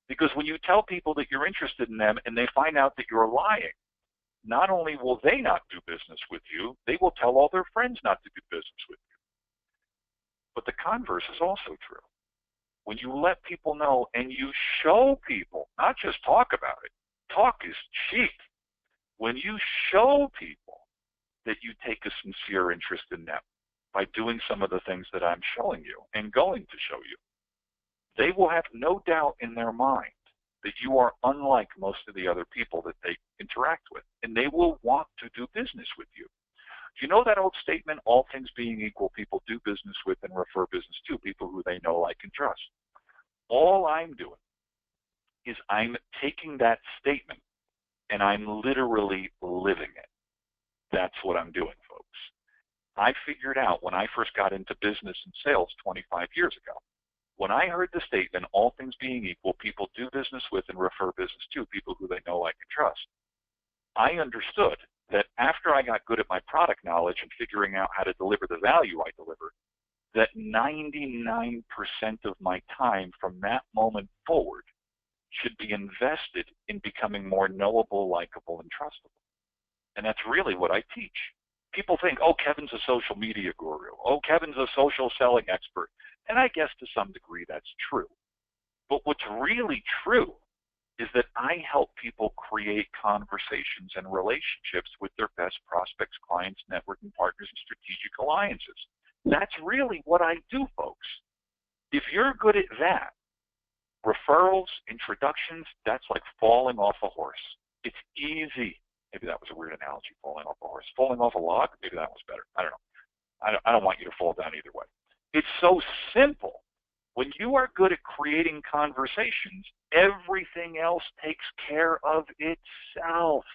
Because when you tell people that you're interested in them and they find out that you're lying, not only will they not do business with you, they will tell all their friends not to do business with you. But the converse is also true. When you let people know and you show people, not just talk about it, talk is cheap. When you show people that you take a sincere interest in them by doing some of the things that I'm showing you and going to show you, they will have no doubt in their mind that you are unlike most of the other people that they interact with, and they will want to do business with you. Do you know that old statement, all things being equal, people do business with and refer business to people who they know, like, and trust? All I'm doing is I'm taking that statement and I'm literally living it. That's what I'm doing, folks. I figured out when I first got into business and sales 25 years ago, when I heard the statement, all things being equal, people do business with and refer business to people who they know, like, and trust, I understood that after I got good at my product knowledge and figuring out how to deliver the value I deliver, that 99% of my time from that moment forward should be invested in becoming more knowable, likable, and trustable. And that's really what I teach. People think, oh, Kevin's a social media guru. Oh, Kevin's a social selling expert. And I guess to some degree that's true. But what's really true is that I help people create conversations and relationships with their best prospects, clients, networking partners, and strategic alliances. That's really what I do, folks. If you're good at that, referrals, introductions, that's like falling off a horse. It's easy. Maybe that was a weird analogy, falling off a horse. Falling off a log, maybe that was better. I don't know. I don't want you to fall down either way. It's so simple. When you are good at creating conversations, everything else takes care of itself.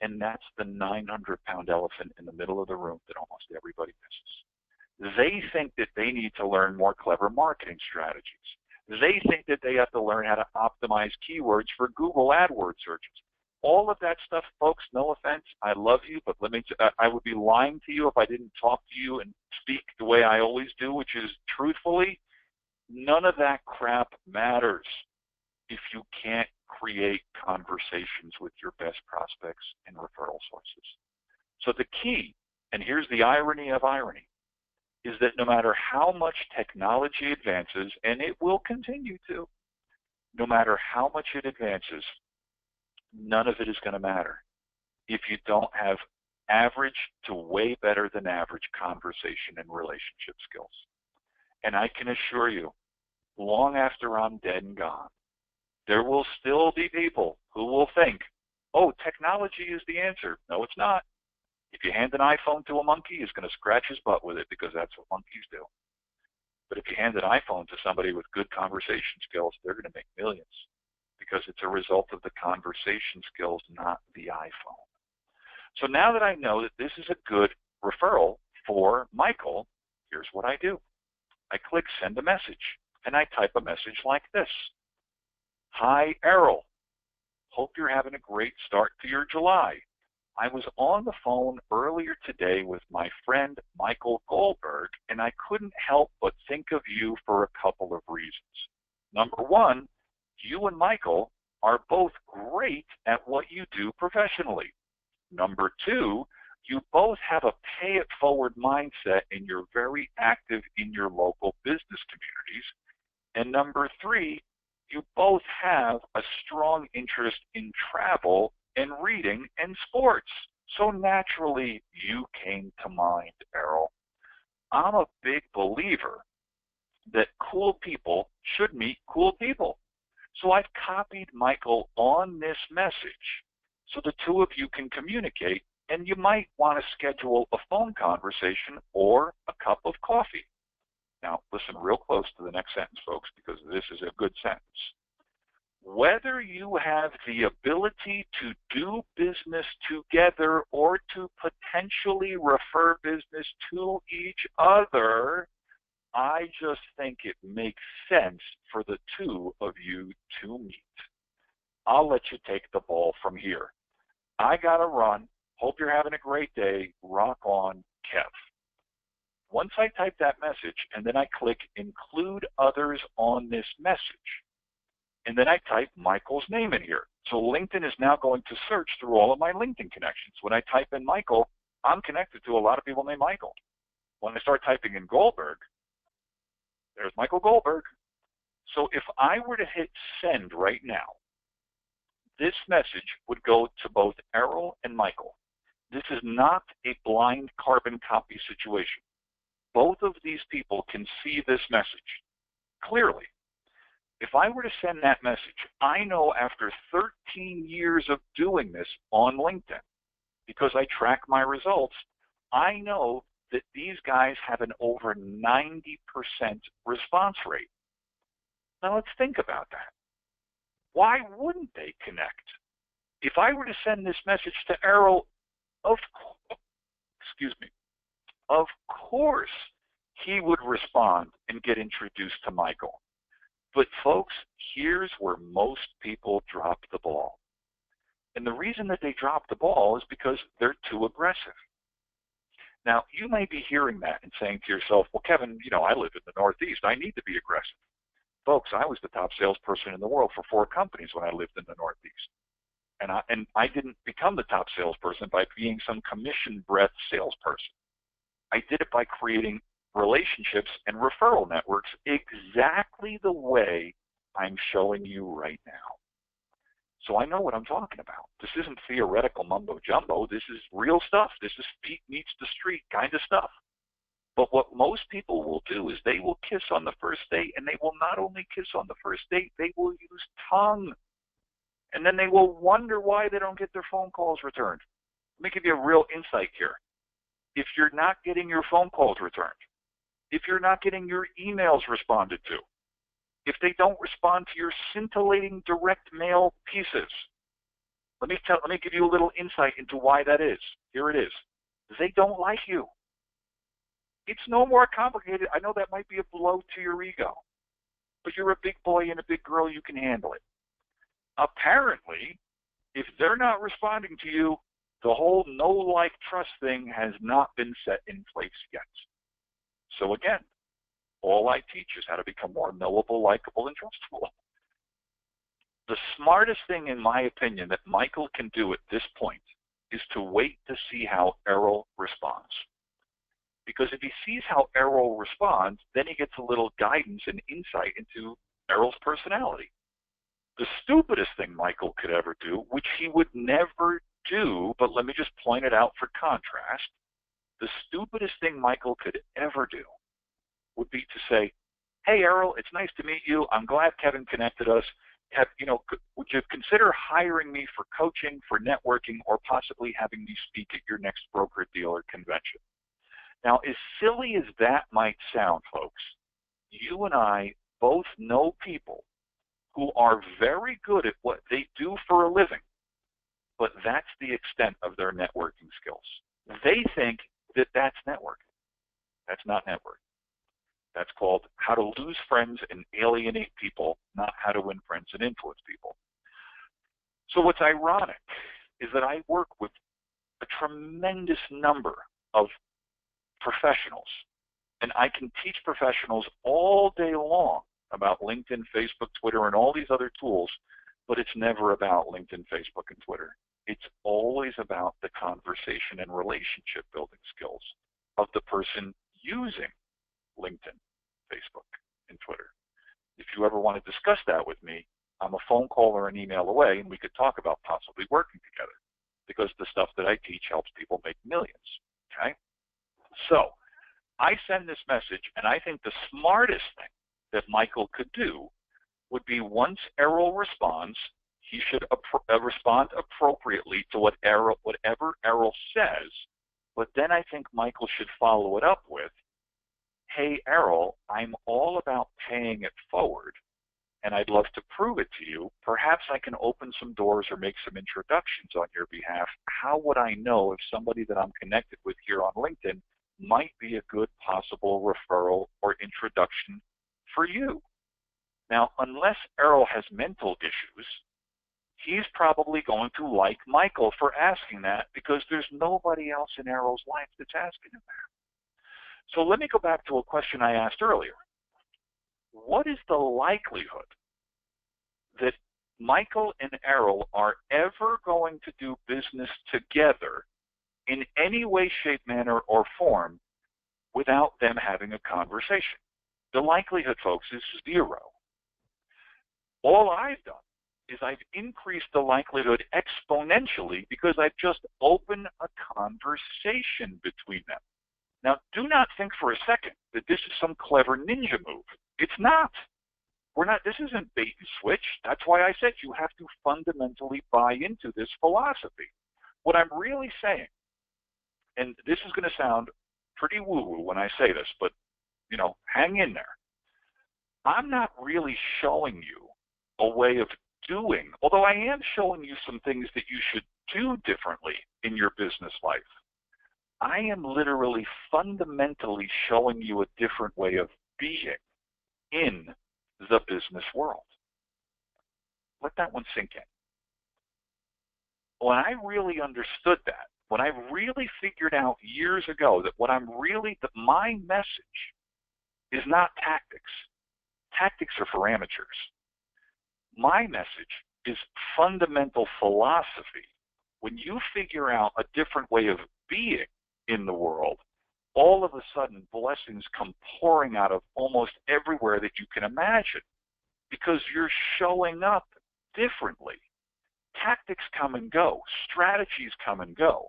And that's the 900-pound elephant in the middle of the room that almost everybody misses. They think that they need to learn more clever marketing strategies. They think that they have to learn how to optimize keywords for Google AdWords searches. All of that stuff, folks, no offense, I love you, but I would be lying to you if I didn't talk to you and speak the way I always do, which is truthfully. None of that crap matters if you can't create conversations with your best prospects and referral sources. So the key, and here's the irony of irony, is that no matter how much technology advances, and it will continue to, no matter how much it advances, none of it is going to matter if you don't have average to way better than average conversation and relationship skills. And I can assure you, long after I'm dead and gone, there will still be people who will think, oh, technology is the answer. No, it's not. If you hand an iPhone to a monkey, he's going to scratch his butt with it because that's what monkeys do. But if you hand an iPhone to somebody with good conversation skills, they're going to make millions because it's a result of the conversation skills, not the iPhone. So now that I know that this is a good referral for Michael, here's what I do. I click send a message, and I type a message like this. Hi, Errol. Hope you're having a great start to your July. I was on the phone earlier today with my friend Michael Goldberg, and I couldn't help but think of you for a couple of reasons. Number one, you and Michael are both great at what you do professionally. Number two, you both have a pay-it-forward mindset and you're very active in your local business communities. And number three, you both have a strong interest in travel and reading and sports. So naturally, you came to mind, Errol. I'm a big believer that cool people should meet cool people. So I've copied Michael on this message so the two of you can communicate and you might want to schedule a phone conversation or a cup of coffee. Now, listen real close to the next sentence, folks, because this is a good sentence. Whether you have the ability to do business together or to potentially refer business to each other, I just think it makes sense for the two of you to meet. I'll let you take the ball from here. I got to run. Hope you're having a great day. Rock on, Kev. Once I type that message, and then I click Include Others on this message, and then I type Michael's name in here. So LinkedIn is now going to search through all of my LinkedIn connections. When I type in Michael, I'm connected to a lot of people named Michael. When I start typing in Goldberg, there's Michael Goldberg. So if I were to hit send right now, this message would go to both Errol and Michael. This is not a blind carbon copy situation. Both of these people can see this message clearly. If I were to send that message, I know after 13 years of doing this on LinkedIn, because I track my results, I know that these guys have an over 90% response rate. Now let's think about that. Why wouldn't they connect? If I were to send this message to Errol, of course he would respond and get introduced to Michael. But folks, here's where most people drop the ball. And the reason that they drop the ball is because they're too aggressive. Now, you may be hearing that and saying to yourself, well, Kevin, I live in the Northeast. I need to be aggressive. Folks, I was the top salesperson in the world for 4 companies when I lived in the Northeast. And I didn't become the top salesperson by being some commission-bred salesperson. I did it by creating relationships and referral networks exactly the way I'm showing you right now. So I know what I'm talking about. This isn't theoretical mumbo jumbo. This is real stuff. This is feet meets the street kind of stuff. But what most people will do is they will kiss on the first date, and they will not only kiss on the first date, they will use tongue. And then they will wonder why they don't get their phone calls returned. Let me give you a real insight here. If you're not getting your phone calls returned, if you're not getting your emails responded to, if they don't respond to your scintillating direct mail pieces, let me give you a little insight into why that is. Here it is. They don't like you. It's no more complicated. I know that might be a blow to your ego, but you're a big boy and a big girl. You can handle it. Apparently, if they're not responding to you, the whole know, like, trust thing has not been set in place yet. So again, all I teach is how to become more knowable, likable, and trustable. The smartest thing, in my opinion, that Michael can do at this point is to wait to see how Errol responds. Because if he sees how Errol responds, then he gets a little guidance and insight into Errol's personality. The stupidest thing Michael could ever do, which he would never do, but let me just point it out for contrast, the stupidest thing Michael could ever do would be to say, hey, Errol, it's nice to meet you. I'm glad Kevin connected us. Would you consider hiring me for coaching, for networking, or possibly having me speak at your next broker-dealer convention? Now, as silly as that might sound, folks, you and I both know people who are very good at what they do for a living, but that's the extent of their networking skills. They think that that's networking. That's not networking. That's called how to lose friends and alienate people, not how to win friends and influence people. So what's ironic is that I work with a tremendous number of professionals, and I can teach professionals all day long about LinkedIn, Facebook, Twitter, and all these other tools, but it's never about LinkedIn, Facebook, and Twitter. It's always about the conversation and relationship building skills of the person using LinkedIn, Facebook, and Twitter. If you ever want to discuss that with me, I'm a phone call or an email away, and we could talk about possibly working together, because the stuff that I teach helps people make millions, okay? So I send this message, and I think the smartest thing that Michael could do would be, once Errol responds, He should respond appropriately to whatever Errol says, but then I think Michael should follow it up with, hey, Errol, I'm all about paying it forward, and I'd love to prove it to you. Perhaps I can open some doors or make some introductions on your behalf. How would I know if somebody that I'm connected with here on LinkedIn might be a good possible referral or introduction for you? Now, unless Errol has mental issues, he's probably going to like Michael for asking that because there's nobody else in Errol's life that's asking him that. So let me go back to a question I asked earlier. What is the likelihood that Michael and Errol are ever going to do business together in any way, shape, manner, or form without them having a conversation? The likelihood, folks, is 0. All I've done is I've increased the likelihood exponentially because I've just opened a conversation between them. Now, do not think for a second that this is some clever ninja move. It's not. This isn't bait and switch. That's why I said you have to fundamentally buy into this philosophy. What I'm really saying, and this is going to sound pretty woo-woo when I say this, but, hang in there. I'm not really showing you a way of doing, although I am showing you some things that you should do differently in your business life. I am literally fundamentally showing you a different way of being in the business world. Let that one sink in. When I really understood that, when I really figured out years ago that that my message is not tactics. Tactics are for amateurs. My message is fundamental philosophy. When you figure out a different way of being in the world, all of a sudden blessings come pouring out of almost everywhere that you can imagine because you're showing up differently. Tactics come and go. Strategies come and go.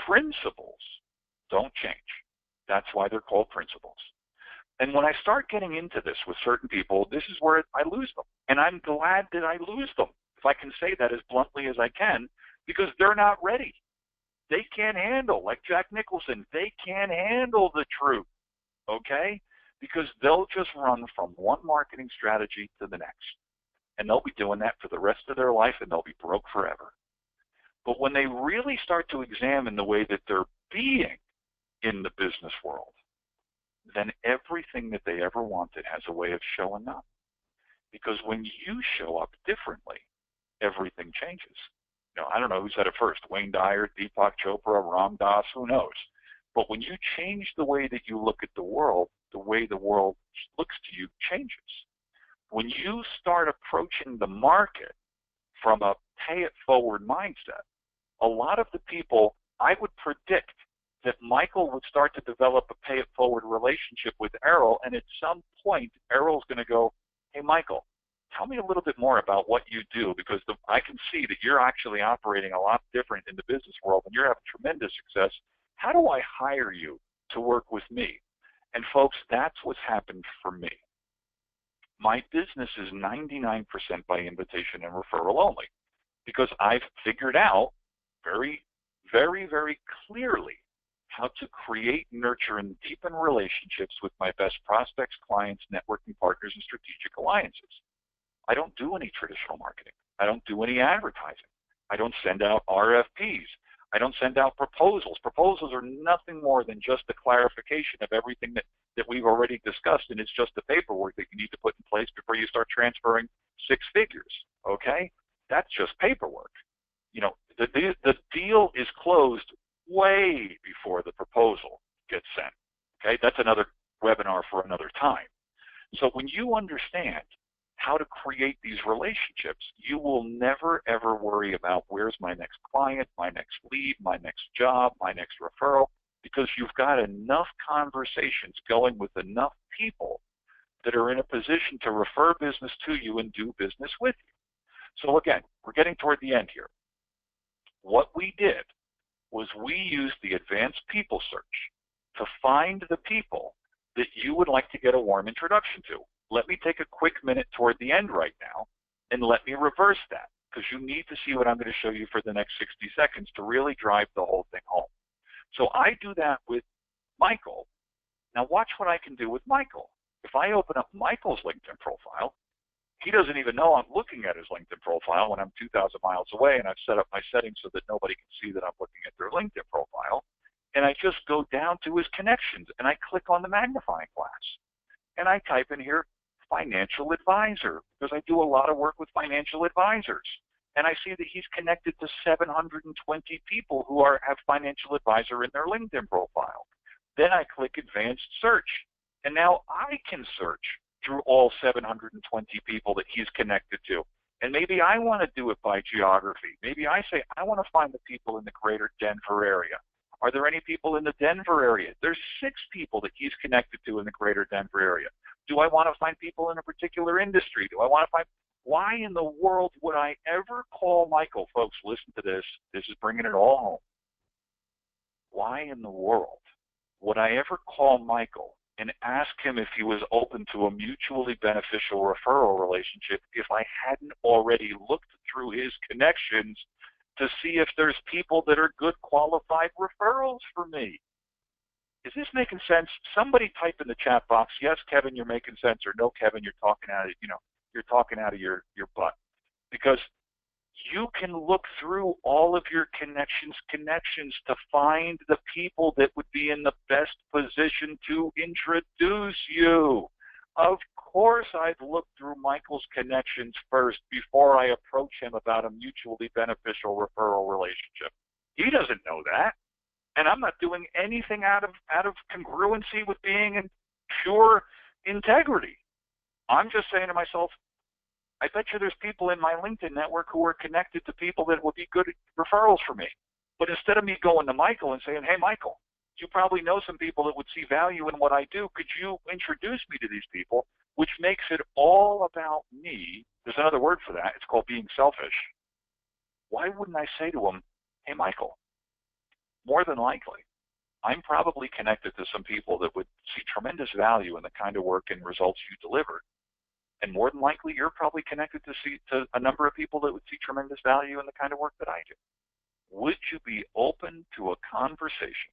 Principles don't change. That's why they're called principles. And when I start getting into this with certain people, this is where I lose them. And I'm glad that I lose them, if I can say that as bluntly as I can, because they're not ready. They can't handle, like Jack Nicholson, they can't handle the truth, okay? Because they'll just run from one marketing strategy to the next. And they'll be doing that for the rest of their life, and they'll be broke forever. But when they really start to examine the way that they're being in the business world, then everything that they ever wanted has a way of showing up. Because when you show up differently, everything changes. I don't know who said it first, Wayne Dyer, Deepak Chopra, Ram Dass, who knows. But when you change the way that you look at the world, the way the world looks to you changes. When you start approaching the market from a pay-it-forward mindset, a lot of the people, I would predict that Michael would start to develop a pay-it-forward relationship with Errol, and at some point, Errol's going to go, hey, Michael, tell me a little bit more about what you do, because I can see that you're actually operating a lot different in the business world, and you're having tremendous success. How do I hire you to work with me? And folks, that's what's happened for me. My business is 99% by invitation and referral only, because I've figured out very, very, very clearly how to create, nurture, and deepen relationships with my best prospects, clients, networking partners, and strategic alliances. I don't do any traditional marketing. I don't do any advertising. I don't send out RFPs. I don't send out proposals. Proposals are nothing more than just a clarification of everything that we've already discussed, and it's just the paperwork that you need to put in place before you start transferring 6 figures, okay? That's just paperwork. The deal is closed way before the proposal gets sent, okay? That's another webinar for another time. So when you understand how to create these relationships, you will never, ever worry about where's my next client, my next lead, my next job, my next referral, because you've got enough conversations going with enough people that are in a position to refer business to you and do business with you. So again, we're getting toward the end here. What we did was we used the advanced people search to find the people that you would like to get a warm introduction to. Let me take a quick minute toward the end right now, and let me reverse that, because you need to see what I'm going to show you for the next 60 seconds to really drive the whole thing home. So I do that with Michael. Now watch what I can do with Michael. If I open up Michael's LinkedIn profile, he doesn't even know I'm looking at his LinkedIn profile when I'm 2,000 miles away, and I've set up my settings so that nobody can see that I'm looking at their LinkedIn profile. And I just go down to his connections, and I click on the magnifying glass. And I type in here, financial advisor, because I do a lot of work with financial advisors. And I see that he's connected to 720 people who have financial advisor in their LinkedIn profile. Then I click advanced search. And now I can search through all 720 people that he's connected to. And maybe I want to do it by geography. Maybe I say, I want to find the people in the greater Denver area. Are there any people in the Denver area? There's 6 people that he's connected to in the greater Denver area. Do I want to find people in a particular industry? Do I want to find, why in the world would I ever call Michael? Folks, listen to this. This is bringing it all home. Why in the world would I ever call Michael and ask him if he was open to a mutually beneficial referral relationship if I hadn't already looked through his connections to see if there's people that are good qualified referrals for me? Is this making sense? Somebody type in the chat box, yes, Kevin, you're making sense, or no, Kevin, you're talking out of, you're talking out of your butt. Because you can look through all of your connections to find the people that would be in the best position to introduce you. Of course, I'd look through Michael's connections first before I approach him about a mutually beneficial referral relationship. He doesn't know that. And I'm not doing anything out of congruency with being in pure integrity. I'm just saying to myself, I bet you there's people in my LinkedIn network who are connected to people that would be good referrals for me. But instead of me going to Michael and saying, hey, Michael, you probably know some people that would see value in what I do. Could you introduce me to these people? Which makes it all about me. There's another word for that. It's called being selfish. Why wouldn't I say to him, hey, Michael, more than likely, I'm probably connected to some people that would see tremendous value in the kind of work and results you delivered. And more than likely, you're probably connected to a number of people that would see tremendous value in the kind of work that I do. Would you be open to a conversation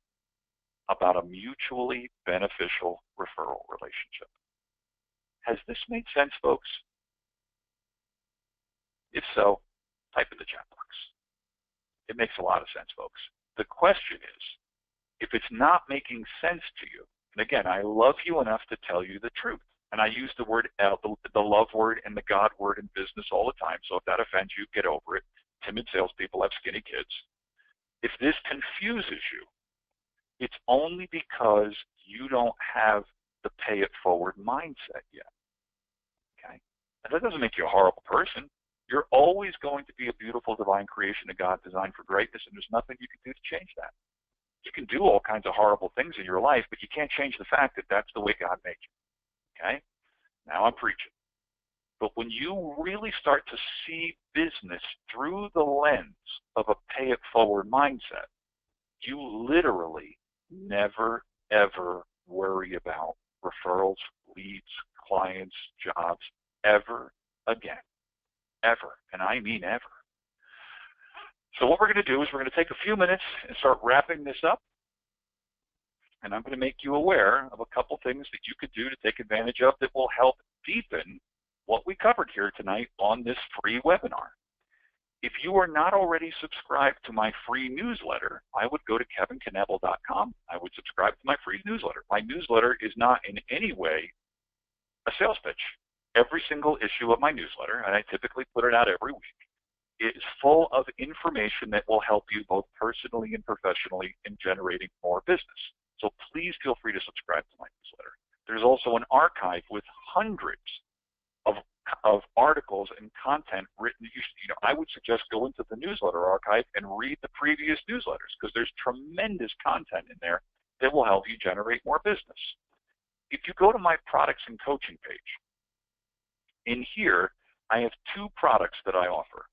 about a mutually beneficial referral relationship? Has this made sense, folks? If so, type in the chat box. It makes a lot of sense, folks. The question is, if it's not making sense to you, and again, I love you enough to tell you the truth. And I use the word, the love word and the God word in business all the time. So if that offends you, get over it. Timid salespeople have skinny kids. If this confuses you, it's only because you don't have the pay it forward mindset yet. Okay? And that doesn't make you a horrible person. You're always going to be a beautiful divine creation of God designed for greatness, and there's nothing you can do to change that. You can do all kinds of horrible things in your life, but you can't change the fact that that's the way God made you. Okay? Now I'm preaching. But when you really start to see business through the lens of a pay-it-forward mindset, you literally never, ever worry about referrals, leads, clients, jobs, ever again. Ever. And I mean ever. So what we're going to do is we're going to take a few minutes and start wrapping this up. And I'm going to make you aware of a couple things that you could do to take advantage of that will help deepen what we covered here tonight on this free webinar. If you are not already subscribed to my free newsletter, I would go to kevinknebl.com. I would subscribe to my free newsletter. My newsletter is not in any way a sales pitch. Every single issue of my newsletter, and I typically put it out every week, is full of information that will help you both personally and professionally in generating more business. So please feel free to subscribe to my newsletter. There's also an archive with hundreds of articles and content written. I would suggest go into the newsletter archive and read the previous newsletters because there's tremendous content in there that will help you generate more business. If you go to my products and coaching page, in here I have 2 products that I offer.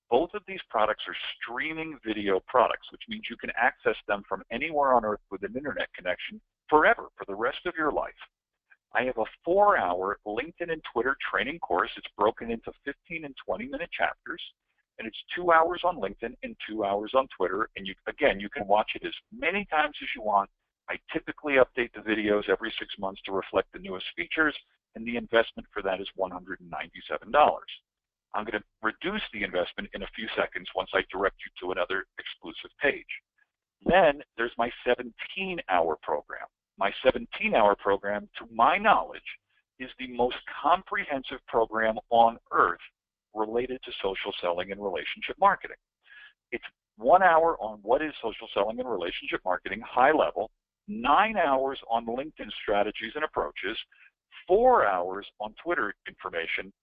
Both of these products are streaming video products, which means you can access them from anywhere on earth with an internet connection forever, for the rest of your life. I have a 4-hour LinkedIn and Twitter training course. It's broken into 15 and 20-minute chapters. And it's 2 hours on LinkedIn and 2 hours on Twitter. And again, you can watch it as many times as you want. I typically update the videos every 6 months to reflect the newest features, and the investment for that is $197. I'm going to reduce the investment in a few seconds once I direct you to another exclusive page. Then there's my 17-hour program. My 17-hour program, to my knowledge, is the most comprehensive program on earth related to social selling and relationship marketing. It's 1 hour on what is social selling and relationship marketing, high level, 9 hours on LinkedIn strategies and approaches, 4 hours on Twitter information,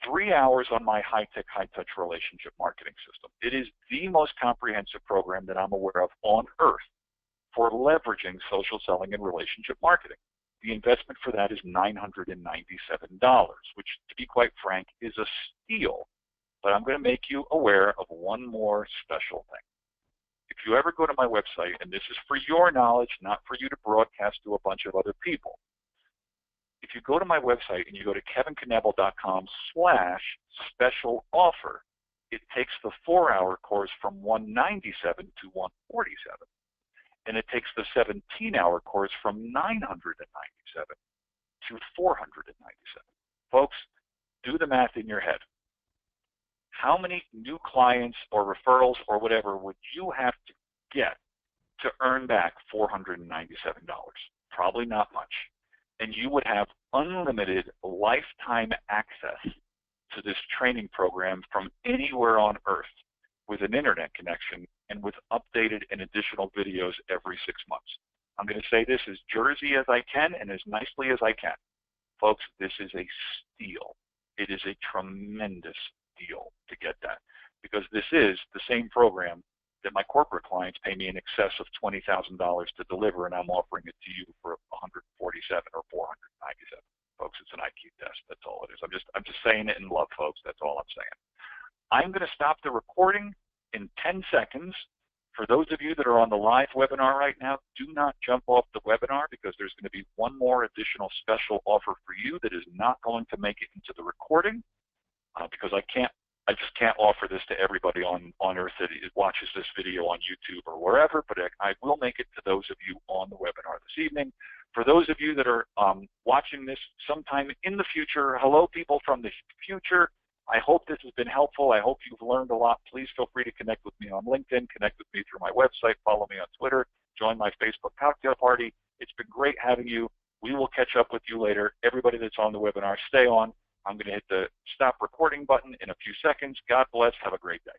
3 hours on my high-tech, high-touch relationship marketing system. It is the most comprehensive program that I'm aware of on earth for leveraging social selling and relationship marketing. The investment for that is $997, which, to be quite frank, is a steal. But I'm going to make you aware of one more special thing. If you ever go to my website, and this is for your knowledge, not for you to broadcast to a bunch of other people. If you go to my website and you go to kevinknebl.com/special offer, it takes the 4-hour course from $197 to $147. And it takes the 17-hour course from $997 to $497. Folks, do the math in your head. How many new clients or referrals or whatever would you have to get to earn back $497? Probably not much. And you would have unlimited lifetime access to this training program from anywhere on earth with an internet connection and with updated and additional videos every 6 months. I'm going to say this as Jersey as I can and as nicely as I can. Folks, this is a steal. It is a tremendous deal to get that, because this is the same program that my corporate clients pay me in excess of $20,000 to deliver, and I'm offering it to you for $147 or $497. Folks, it's an IQ test. That's all it is. I'm just saying it in love, folks. That's all I'm saying. I'm going to stop the recording in 10 seconds. For those of you that are on the live webinar right now, do not jump off the webinar, because there's going to be one more additional special offer for you that is not going to make it into the recording, because I just can't offer this to everybody on earth that watches this video on YouTube or wherever, but I will make it to those of you on the webinar this evening. For those of you that are watching this sometime in the future, hello people from the future. I hope this has been helpful. I hope you've learned a lot. Please feel free to connect with me on LinkedIn, connect with me through my website, follow me on Twitter, join my Facebook cocktail party. It's been great having you. We will catch up with you later. Everybody that's on the webinar, stay on. I'm going to hit the stop recording button in a few seconds. God bless. Have a great day.